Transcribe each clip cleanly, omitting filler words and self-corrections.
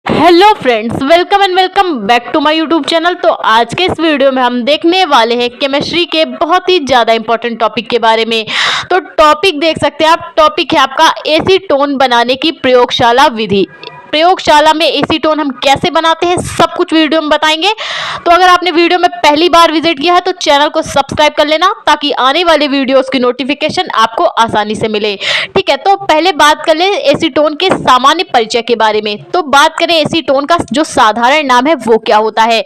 Hello friends, welcome and welcome back to my YouTube channel. तो आज के इस वीडियो में हम देखने वाले हैं केमिस्ट्री के बहुत ही ज़्यादा इंपॉर्टेंट टॉपिक के बारे में। तो टॉपिक देख सकते हैं आप, टॉपिक है आपका एसीटोन बनाने की प्रयोगशाला विधि। प्रयोगशाला में एसीटोन हम कैसे बनाते हैं सब कुछ वीडियो में बताएंगे। तो अगर आपने वीडियो में पहली बार विजिट किया है तो चैनल को सब्सक्राइब कर लेना ताकि आने वाले वीडियोस की नोटिफिकेशन आपको आसानी से मिले। ठीक है, तो पहले बात कर ले एसीटोन के सामान्य परिचय के बारे में। तो बात करें एसीटोन का जो साधारण नाम है वो क्या होता है।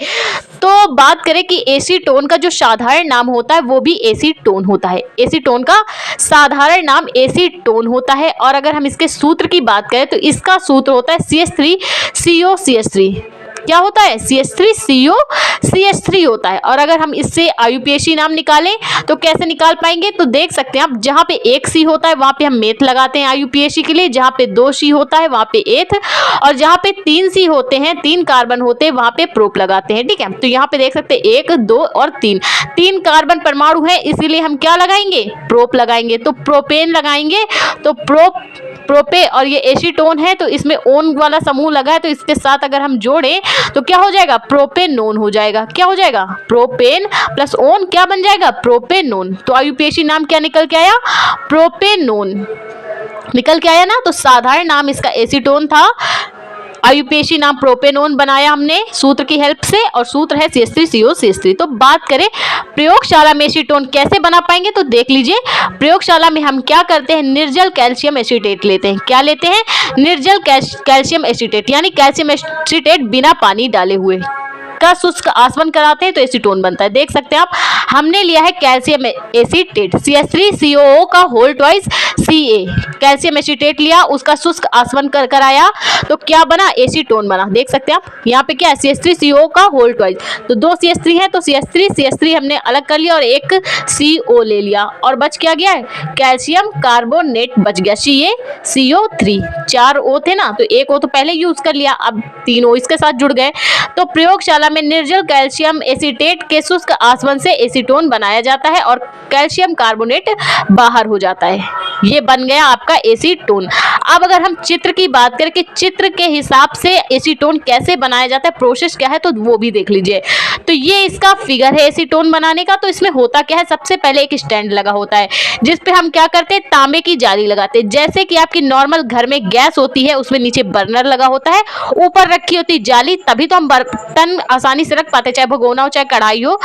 तो बात करें कि एसीटोन का जो साधारण नाम होता है वो भी एसीटोन होता है। एसीटोन का साधारण नाम एसीटोन होता है। और अगर हम इसके सूत्र की बात करें तो इसका सूत्र होता है CH3COCH3। क्या होता है? CH3COCH3 होता है। और अगर हम इससे आयुपीएसी नाम निकालें तो कैसे निकाल पाएंगे? तो देख सकते हैं आप, जहाँ पे एक सी होता है वहाँ पे हम मेथ लगाते हैं आयुपीएसी के लिए, जहाँ पे 2 सी होता है वहाँ पे एथ, और जहाँ पे 3 सी होते हैं, 3 कार्बन होते हैं, वहाँ पे प्रोप लगाते हैं। ठीक है, तो यहाँ पे देख सकते हैं 1 2 और 3 कार्बन परमाणु है, इसीलिए हम क्या लगाएंगे? प्रोप लगाएंगे। तो प्रोपेन लगाएंगे, तो प्रोपे और ये एसीटोन है तो इसमें ओन वाला समूह लगा है, तो इसके साथ अगर हम जोड़ें तो क्या हो जाएगा? प्रोपेनोन हो जाएगा। क्या हो जाएगा? प्रोपेन प्लस ओन क्या बन जाएगा? प्रोपेनोन। तो आयुपीएसी नाम क्या निकल के आया? प्रोपेनोन निकल के आया ना। तो साधारण नाम इसका एसीटोन था, आयुपीएसी नाम प्रोपेनोन बनाया हमने सूत्र की हेल्प से, और सूत्र है CH3COCH3। तो बात करें प्रयोगशाला में एसीटोन कैसे बना पाएंगे तो देख लीजिए। प्रयोगशाला में हम क्या करते हैं? निर्जल कैल्शियम एसीटेट लेते हैं। क्या लेते हैं? निर्जल कैल्शियम एसीटेट, यानी कैल्शियम एसीटेट बिना पानी डाले हुए का शुष्क आसवन कराते हैं तो एसीटोन बनता है। देख सकते हैं आप, हमने लिया है कैल्शियम एसीटेट CH3COO का whole twice Ca, calcium acetate लिया, उसका शुष्क आसवन कराया तो क्या बना? एसीटोन बना। देख सकते हैं आप, यहाँ पे क्या है? CH3COO का होल ट्वाइस, तो 2 CH3 है तो CH3 हमने अलग कर लिया और एक CO ले लिया, और बच क्या गया है? कैल्शियम कार्बोनेट बच गया, CaCO3। 4 O थे ना, तो एक O तो पहले यूज कर लिया, अब 3 O इसके साथ जुड़ गए। तो प्रयोगशाला में निर्जल कैल्शियम एसीटेट के शुष्क आसवन से एसीटोन बनाया जाता है और कैल्शियम कार्बोनेट बाहर हो जाता है। ये बन गया आपका एसीटोन। अब अगर हम चित्र की बात करें कि चित्र के हिसाब से एसीटोन कैसे बनाया जाता है, प्रोसेस क्या है, तो वो भी देख लीजिए। तो ये इसका फिगर है एसीटोन बनाने का। तो इसमें होता क्या है? सबसे पहले एक स्टैंड लगा होता है जिसपे हम क्या करते हैं? तांबे की जाली लगाते हैं। जैसे कि आपकी नॉर्मल घर में गैस होती है, उसमें नीचे बर्नर लगा होता है, ऊपर रखी होती है जाली, तभी तो हम बर्तन आसानी से रख पाते, चाहे भगोना हो चाहे कढ़ाई हो।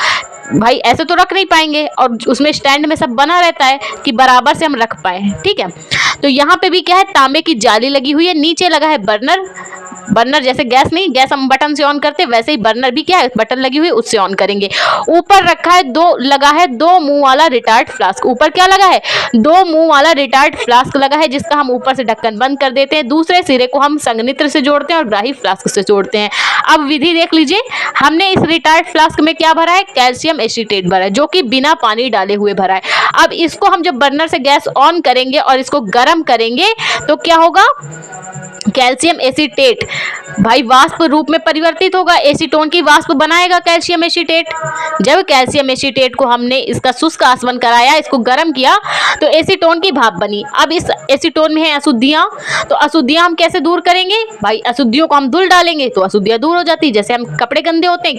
भाई ऐसे तो रख नहीं पाएंगे, और उसमें स्टैंड में सब बना रहता है कि बराबर से हम रख पाए। ठीक है, तो यहाँ पे भी क्या है? तांबे की जाली लगी हुई है, नीचे लगा है बर्नर। बर्नर जैसे गैस नहीं, गैस हम बटन से ऑन करते, वैसे ही बर्नर भी क्या है? बटन लगी हुई, उससे ऑन करेंगे। ऊपर रखा है लगा है 2 मुंह वाला रिटार्ड फ्लास्क। ऊपर क्या लगा है? 2 मुंह वाला रिटार्ड फ्लास्क लगा है, जिसका हम ऊपर से ढक्कन बंद कर देते हैं। दूसरे सिरे को हम संघनित्र से जोड़ते हैं और ग्राही फ्लास्क से जोड़ते हैं। अब विधि देख लीजिए, हमने इस रिटार्ड फ्लास्क में क्या भरा है? कैल्शियम एसीटेट भरा है, जो कि बिना पानी डाले हुए भरा है। अब इसको हम जब बर्नर से गैस ऑन करेंगे और इसको गर्म करेंगे तो क्या होगा? कैल्शियम एसीटेट भाई वाष्प रूप में परिवर्तित होगा, एसीटोन की वाष्प बनाएगा कैल्शियम एसीटेट। जब कैल्शियम एसीटेट को हमने इसका शुष्क आसवन कराया, इसको गर्म किया, तो एसीटोन की भाप बनी। अब इस एसीटोन में है अशुद्धियां, तो अशुद्धियां हम कैसे दूर करेंगे? भाई अशुद्धियों को हम धुल डालेंगे तो अशुद्धियां दूर हो जाती। जैसे हम कपड़े गंदे होते हैं,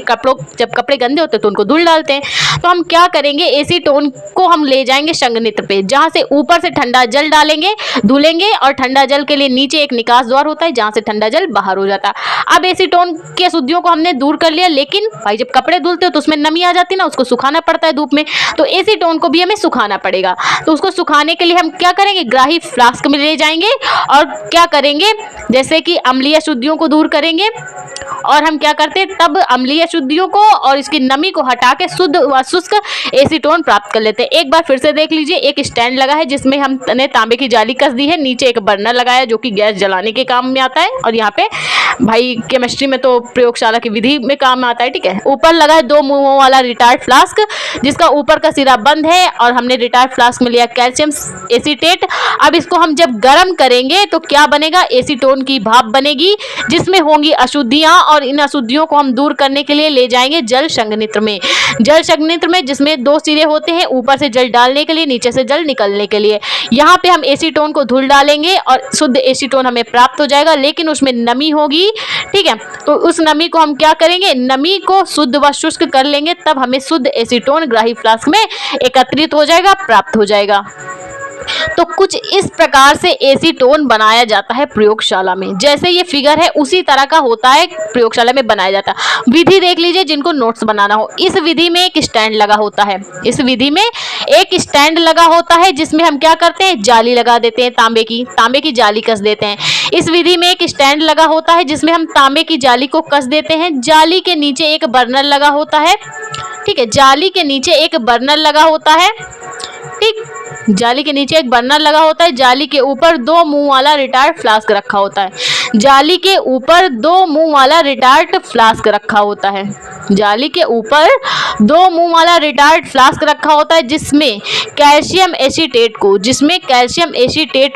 जब कपड़े गंदे होते हैं तो उनको धुल डालते हैं। तो हम क्या करेंगे? एसीटोन को हम ले जाएंगे संघनित्र पे, जहां से ऊपर से ठंडा जल डालेंगे, धुलेंगे, और ठंडा जल के लिए नीचे एक निकास द्वार होता है जहां से ठंडा जल बाहर हो जाता है। अब एसीटोन की अशुद्धियों को हमने दूर कर लिया, लेकिन भाई जब कपड़े धुलते हो तो उसमें नमी आ जाती है ना, उसको सुखाना पड़ता है धूप में, तो एसीटोन को भी हमें सुखाना पड़ेगा। तो उसको सुखाने के लिए हम क्या करेंगे? ग्राही फ्लास्क में ले जाएंगे और क्या करेंगे? जैसे कि अम्लीय अशुद्धियों को दूर करेंगे, और हम क्या करते हैं? तब अम्लीय अशुद्धियों को और इसकी नमी को हटा के शुद्ध व शुष्क एसीटोन प्राप्त कर लेते हैं। एक बार फिर से देख लीजिए, एक स्टैंड लगा है जिसमें हमने तांबे की जाली कस दी है, नीचे एक बर्नर लगाया जो कि गैस जलाने के काम में आता है, और यहाँ पे भाई केमिस्ट्री में तो प्रयोगशाला की विधि में काम आता है। ठीक है, ऊपर लगा है 2 मुंहों वाला रिटार्ड फ्लास्क, जिसका ऊपर का सिरा बंद है, और हमने रिटार्ड फ्लास्क में लिया कैल्शियम एसीटेट। अब इसको हम जब गर्म करेंगे तो क्या बनेगा? एसीटोन की भाप बनेगी, जिसमें होंगी अशुद्धियां और इन अशुद्धियों को हम दूर करने के लिए ले जाएंगे जल संघनित्र में। जल संघनित्र में जिसमें 2 सिरे होते हैं, ऊपर से जल डालने के लिए, नीचे से जल निकलने के लिए। यहाँ पे हम एसीटोन को धुल डालेंगे और शुद्ध एसीटोन हमें प्राप्त हो जाएगा, लेकिन उसमें नमी होगी। ठीक है, तो उस नमी को हम क्या करेंगे, नमी को शुद्ध व शुष्क कर लेंगे, तब हमें शुद्ध एसीटोन ग्राही फ्लास्क में एकत्रित हो जाएगा, प्राप्त हो जाएगा। तो कुछ इस प्रकार से एसीटोन बनाया जाता है प्रयोगशाला में। जैसे ये फिगर है उसी तरह का होता है, प्रयोगशाला में बनाया जाता है। विधि देख लीजिए जिनको नोट्स बनाना हो। इस विधि में एक स्टैंड लगा होता है, इस विधि में एक स्टैंड लगा होता है जिसमें हम क्या करते हैं, जाली लगा देते हैं, तांबे की जाली कस देते हैं। इस विधि में एक स्टैंड लगा होता है जिसमें हम तांबे की जाली को कस देते हैं। जाली के नीचे एक बर्नर लगा होता है। ठीक है, जाली के नीचे एक बर्नर लगा होता है। ठीक, जाली के नीचे एक बर्नर लगा होता है। जाली के ऊपर 2 मुंह वाला रिटार्ड फ्लास्क रखा होता है। जाली के ऊपर 2 मुंह वाला रिटार्ड फ्लास्क रखा होता है। जाली के ऊपर 2 मुंह वाला रिटार्ड फ्लास्क रखा होता है जिसमें कैल्शियम एसीटेट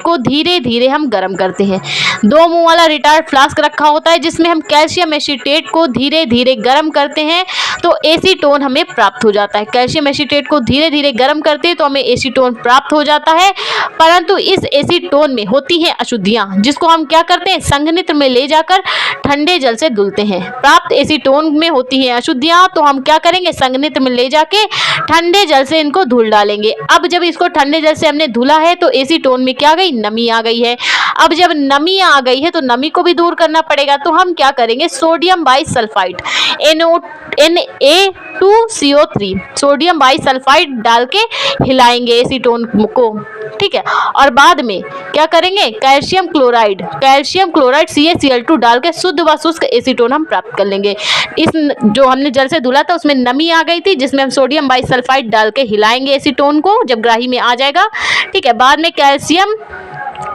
को धीरे धीरे हम गर्म करते हैं। 2 मुंह वाला रिटार्ड फ्लास्क रखा होता है जिसमें हम कैल्शियम एसीटेट को धीरे धीरे गर्म करते हैं, तो एसीटोन हमें प्राप्त हो जाता है। कैल्शियम एसीटेट को धीरे धीरे गर्म करते हैं तो हमें एसीटोन प्राप्त हो जाता है। परंतु इस एसीटोन में होती हैं अशुद्धियां, जिसको हम क्या करते हैं, संघनित्र में ले जाकर ठंडे जल से धुलते हैं। प्राप्त एसीटोन में होती हैं अशुद्धियां, तो हम क्या करेंगे, संघनित्र में ले जाके ठंडे जल से इनको धुल डालेंगे। अब जब इसको ठंडे जल से हमने धुला है तो एसीटोन में क्या आ गई, नमी आ गई है। अब जब नमी आ गई है तो नमी को भी दूर करना पड़ेगा, तो हम क्या करेंगे, sodium bisulphide Na2CO3 sodium bisulphide डाल के हिलाएंगे एसीटोन को। ठीक है, और बाद में क्या करेंगे, कैल्शियम क्लोराइड CaCl2 डाल के शुद्ध व शुष्क एसीटोन हम प्राप्त कर लेंगे। इस जो हमने जल से धुला था उसमें नमी आ गई थी, जिसमें हम सोडियम बाइसल्फाइड डाल के हिलाएंगे एसीटोन को, जब ग्राही में आ जाएगा। ठीक है, बाद में कैल्शियम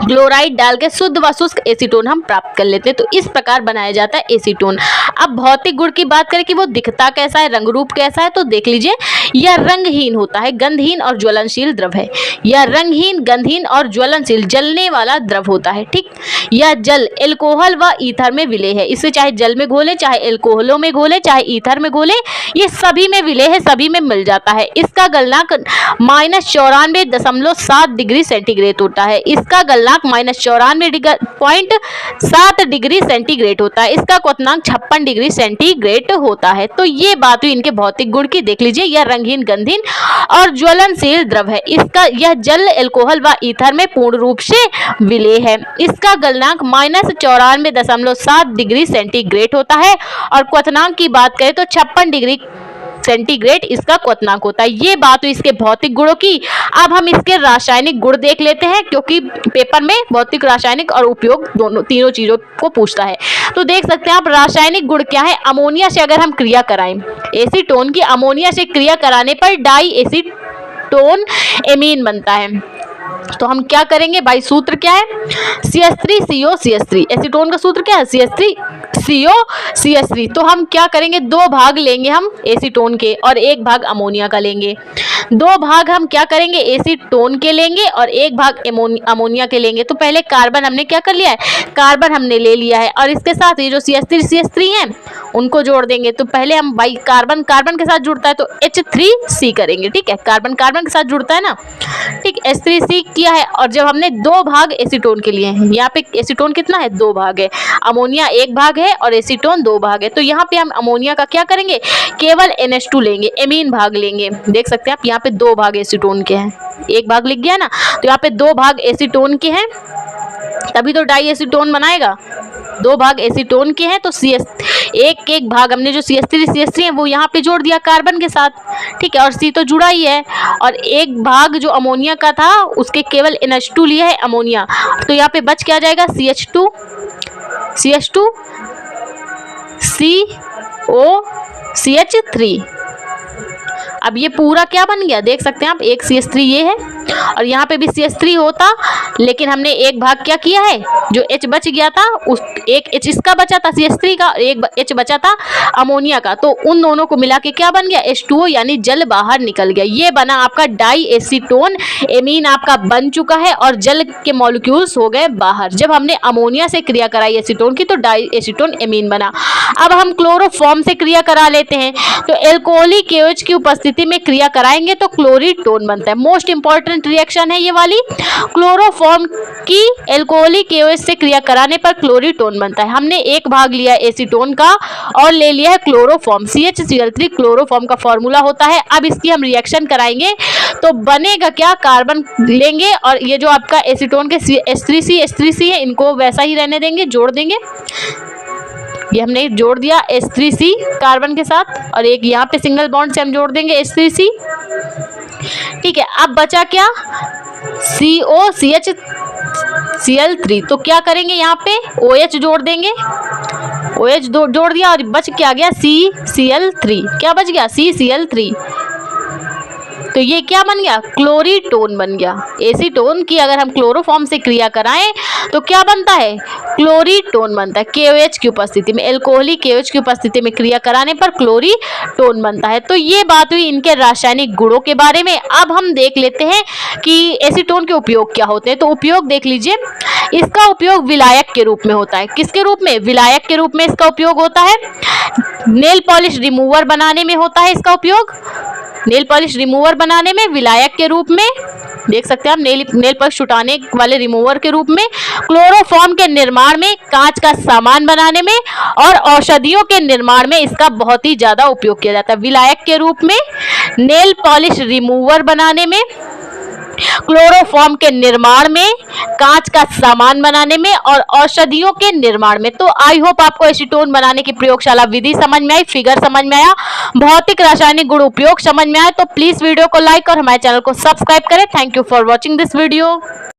क्लोराइड डाल के शुद्ध व शुष्क एसीटोन हम प्राप्त कर लेते हैं। तो इस प्रकार बनाया जाता है एसीटोन। अब भौतिक गुण की बात करें कि वो दिखता कैसा है, रंग रूप कैसा है, तो देख लीजिए, यह रंगहीन होता है, गंधहीन और ज्वलनशील द्रव है। यह रंगहीन, गंधहीन और ज्वलनशील, जलने वाला द्रव होता है। ठीक, यह जल एल्कोहल व ईथर में विलेय है। इसे चाहे जल में घोले, चाहे एल्कोहलों में घोले, चाहे ईथर में घोले, ये सभी में विलेय है, सभी में मिल जाता है। इसका गलनांक -94.7 डिग्री सेंटीग्रेड होता है। इसका गलनांक -94.7 डिग्री सेंटीग्रेड होता है। इसका क्वथनांक 56 डिग्री सेंटीग्रेड होता है। तो ये बात हुई इनके भौतिक गुण की। देख लीजिए, यह रंगहीन, गंधहीन और ज्वलनशील द्रव है। इसका यह जल एल्कोहल व ईथर में पूर्ण रूप से विलेय है। इसका गलनांक -94.7 डिग्री सेंटीग्रेड होता है और क्वथनांक की बात करें तो 56 डिग्री सेंटीग्रेड इसका क्वथनांक होता है। ये बात हुई इसके भौतिक गुणों की। अब हम इसके रासायनिक गुण देख लेते हैं, क्योंकि पेपर में भौतिक, रासायनिक और उपयोग तीनों चीजों को पूछता है। तो देख सकते हैं आप, रासायनिक गुण क्या है। अमोनिया से अगर हम क्रिया कराएं, एसीटोन की अमोनिया से क्रिया कराने पर डाई एसीटोन एमीन बनता है। तो हम क्या करेंगे भाई, सूत्र क्या है, CH3CO CH3। एसीटोन का सूत्र क्या है, CH3CO CH3। तो हम क्या करेंगे, 2 भाग लेंगे हम एसीटोन के और 1 भाग अमोनिया का लेंगे। 2 भाग हम क्या करेंगे, एसीटोन के लेंगे और 1 भाग अमोनिया के लेंगे। तो पहले कार्बन हमने क्या कर लिया है, कार्बन हमने ले लिया है और इसके साथ ये जो CH3 हैं उनको जोड़ देंगे। तो पहले हम भाई कार्बन के साथ जुड़ता है तो H3C करेंगे। ठीक है, कार्बन के साथ जुड़ता है ना। ठीक, H3C किया है। और जब हमने 2 भाग एसीटोन के लिए हैं, यहाँ पे एसीटोन कितना है, 2 भाग है, अमोनिया 1 भाग है और एसीटोन 2 भाग है। तो यहाँ पे हम अमोनिया का क्या करेंगे, केवल NH2 लेंगे, एमीन भाग लेंगे। देख सकते हैं आप, यहाँ पे 2 भाग एसीटोन के हैं, 1 भाग लिख गया ना, तो यहाँ पे 2 भाग एसीटोन के हैं, तभी तो डाई एसीटोन बनाएगा। 2 भाग एसीटोन के हैं तो एक भाग हमने जो CH3 है वो यहाँ पे जोड़ दिया कार्बन के साथ। ठीक है, और C तो जुड़ा ही है। और 1 भाग जो अमोनिया का था उसके केवल NH2 लिया है अमोनिया, तो यहाँ पे बच क्या जाएगा, CH2 CO CH3। अब ये पूरा क्या बन गया, देख सकते हैं आप, एक CH3 ये है और यहाँ पे भी CH3 होता, लेकिन हमने एक भाग क्या किया है, जो H बच गया था उस एक H इसका बचा था CH3 का, एक H बचा था अमोनिया का, तो उन दोनों को मिला के क्या बन गया, H2O, यानी जल बाहर निकल गया। ये बना आपका डाई एसीटोन एमीन आपका बन चुका है और जल के मॉलिक्यूल्स हो गए बाहर। जब हमने अमोनिया से क्रिया कराई एसीटोन की तो डाई एसीटोन एमीन बना। अब हम क्लोरोफॉर्म से क्रिया करा लेते हैं, तो एल्कोहलिक KOH की उपस्थिति में क्रिया कराएंगे तो क्लोरीटोन बनता है। मोस्ट इंपॉर्टेंट रिएक्शन है ये वाली, क्लोरोफॉर्म की एल्कोहलिक KOH से क्रिया कराने पर क्लोरीटोन बनता है। हमने एक भाग लिया एसीटोन का और ले लिया है क्लोरोफॉर्म, CHCl3 क्लोरोफॉर्म का फॉर्मूला होता है। अब इसकी हम रिएक्शन कराएंगे तो बनेगा क्या, कार्बन लेंगे और ये जो आपका एसीटोन के H3C है इनको वैसा ही रहने देंगे, जोड़ देंगे। ये हमने जोड़ दिया H3C कार्बन के साथ और एक यहाँ पे सिंगल बॉन्ड से हम जोड़ देंगे H3C। ठीक है, अब बचा क्या, COCHCl3, तो क्या करेंगे यहाँ पे OH जोड़ देंगे, OH जोड़ दिया और बच क्या गया CCl3, क्या बच गया CCl3, तो ये क्या बन गया, क्लोरीटोन बन गया। एसीटोन की अगर हम क्लोरोफॉर्म से क्रिया कराएं तो क्या बनता है, क्लोरीटोन बनता है। KOH की उपस्थिति में, एल्कोहलिक KOH की उपस्थिति में क्रिया कराने पर क्लोरीटोन बनता है। तो ये बात हुई इनके रासायनिक गुणों के बारे में। अब हम देख लेते हैं कि एसीटोन के उपयोग क्या होते हैं। तो उपयोग देख लीजिए, इसका उपयोग विलायक के रूप में होता है। किसके रूप में, विलायक के रूप में इसका उपयोग होता है। नेल पॉलिश रिमूवर बनाने में होता है इसका उपयोग, नेल पॉलिश रिमूवर बनाने में, विलायक के रूप में देख सकते हैं आप, नेल पॉलिश छुटाने वाले रिमूवर के रूप में, क्लोरोफॉर्म के निर्माण में, कांच का सामान बनाने में और औषधियों के निर्माण में इसका बहुत ही ज्यादा उपयोग किया जाता है। विलायक के रूप में, नेल पॉलिश रिमूवर बनाने में, क्लोरोफॉर्म के निर्माण में, कांच का सामान बनाने में और औषधियों के निर्माण में। तो आई होप आपको एसीटोन बनाने की प्रयोगशाला विधि समझ में आई, फिगर समझ में आया, भौतिक रासायनिक गुण उपयोग समझ में आया। तो प्लीज वीडियो को लाइक और हमारे चैनल को सब्सक्राइब करें। Thank you for watching this video.